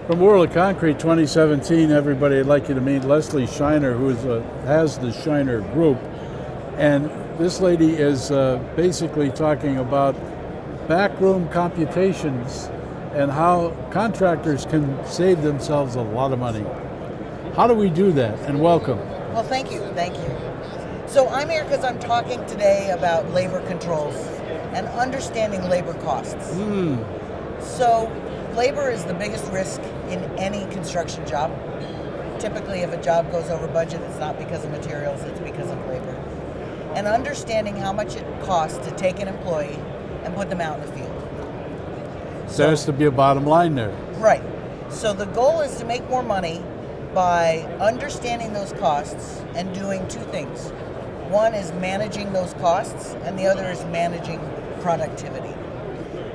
From World of Concrete 2017, everybody, I'd like you to meet Leslie Shiner, who has the Shiner Group. And this lady is basically talking about backroom computations and how contractors can save themselves a lot of money. How do we do that? And welcome. Well, thank you. So I'm here because I'm talking today about labor controls and understanding labor costs. So labor is the biggest risk in any construction job. Typically, if a job goes over budget, it's not because of materials, it's because of labor. And understanding how much it costs to take an employee and put them out in the field. There has to be a bottom line there. Right. So the goal is to make more money by understanding those costs and doing two things. One is managing those costs, and the other is managing productivity.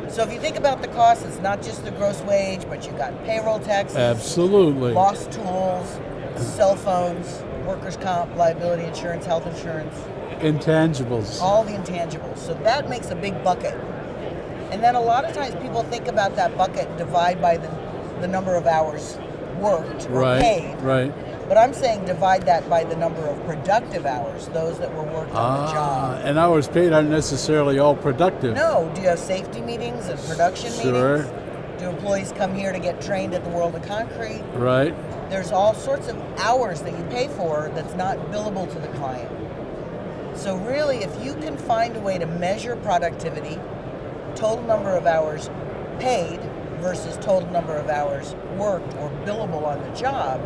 So if you think about the costs, it's not just the gross wage, but you've got payroll taxes, absolutely, lost tools, cell phones, workers' comp, liability insurance, health insurance. Intangibles. All the intangibles. So that makes a big bucket. And then a lot of times people think about that bucket, divide by the number of hours worked or paid. Right. But I'm saying divide that by the number of productive hours, those that were worked on the job. And hours paid aren't necessarily all productive. No. Do you have safety meetings and production Sure. meetings? Do employees come here to get trained at the World of Concrete? Right. There's all sorts of hours that you pay for that's not billable to the client. So really, if you can find a way to measure productivity, total number of hours paid versus total number of hours worked or billable on the job,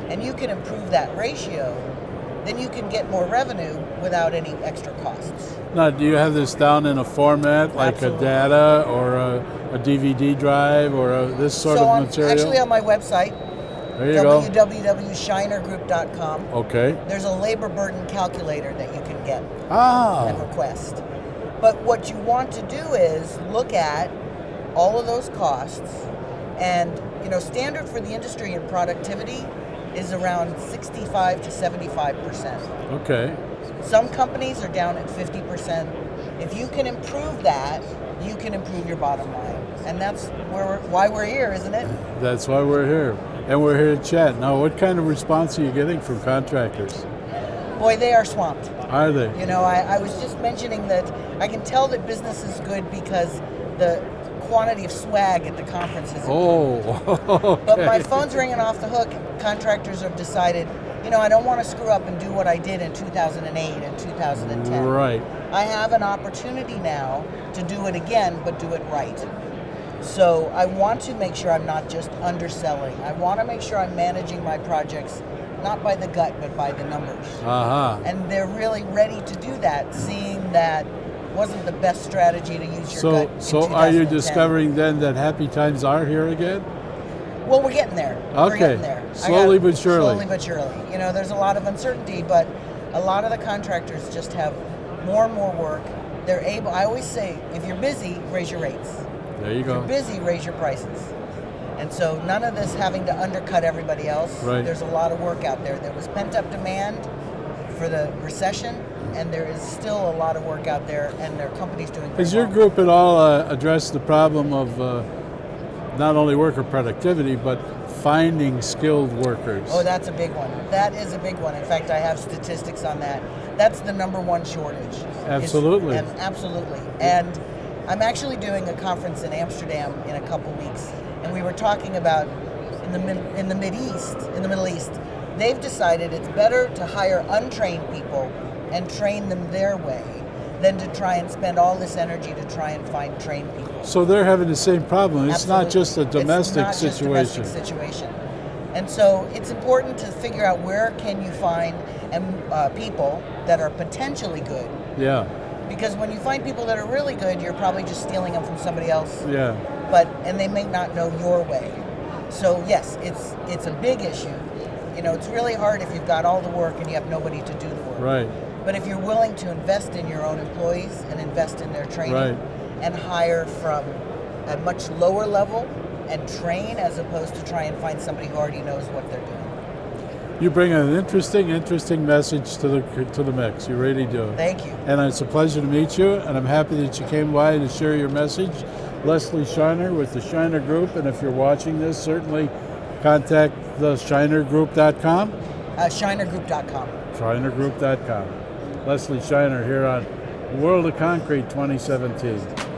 and you can improve that ratio, then you can get more revenue without any extra costs. Now, do you have this down in a format like Absolutely. a data or a DVD drive or this sort of material? Actually on my website, there you go. www.shinergroup.com. Okay. There's a labor burden calculator that you can get and Ah, request. But what you want to do is look at all of those costs, and standard for the industry in productivity is around 65 to 75%. okay. Some companies are down at 50%. If you can improve that, you can improve your bottom line. And that's why we're here, isn't it? That's why we're here. And we're here to chat. Now, what kind of response are you getting from contractors? Boy, they are swamped. Are they? I was just mentioning that I can tell that business is good because the quantity of swag at the conferences. Oh, okay. But my phone's ringing off the hook. Contractors have decided, I don't want to screw up and do what I did in 2008 and 2010. Right. I have an opportunity now to do it again, but do it right. So I want to make sure I'm not just underselling. I want to make sure I'm managing my projects not by the gut, but by the numbers. And they're really ready to do that, seeing that wasn't the best strategy to use your gut in So are you 2010. discovering then that happy times are here again? Well, we're getting there. Okay. We're getting there. Slowly but surely. Slowly but surely. There's a lot of uncertainty, but a lot of the contractors just have more and more work. They're able, I always say, if you're busy, raise your rates. There you If go. you're busy, raise your prices. And so none of this having to undercut everybody else. Right. There's a lot of work out there. There was pent-up demand for the recession, and there is still a lot of work out there, and there are companies doing very Has your well. group at all addressed the problem of not only worker productivity, but finding skilled workers? Oh, that's a big one. That is a big one. In fact, I have statistics on that. That's the number one shortage. Absolutely. Absolutely. And I'm actually doing a conference in Amsterdam in a couple weeks, and we were talking about in the Middle East, they've decided it's better to hire untrained people and train them their way than to try and spend all this energy to try and find trained people. So they're having the same problem. It's Absolutely. not just a domestic It's not just situation. domestic situation. And so it's important to figure out where can you find people that are potentially good. Yeah. Because when you find people that are really good, you're probably just stealing them from somebody else. Yeah. And they may not know your way. So yes, it's a big issue. It's really hard if you've got all the work and you have nobody to do the work. Right. But if you're willing to invest in your own employees and invest in their training Right. and hire from a much lower level and train as opposed to try and find somebody who already knows what they're doing. You bring an interesting message to the mix. You really do. Thank you. And it's a pleasure to meet you, and I'm happy that you came by to share your message. Leslie Shiner with the Shiner Group, and if you're watching this, certainly contact the shinergroup.com. Shinergroup.com. Shinergroup.com. Leslie Shiner here on World of Concrete 2017.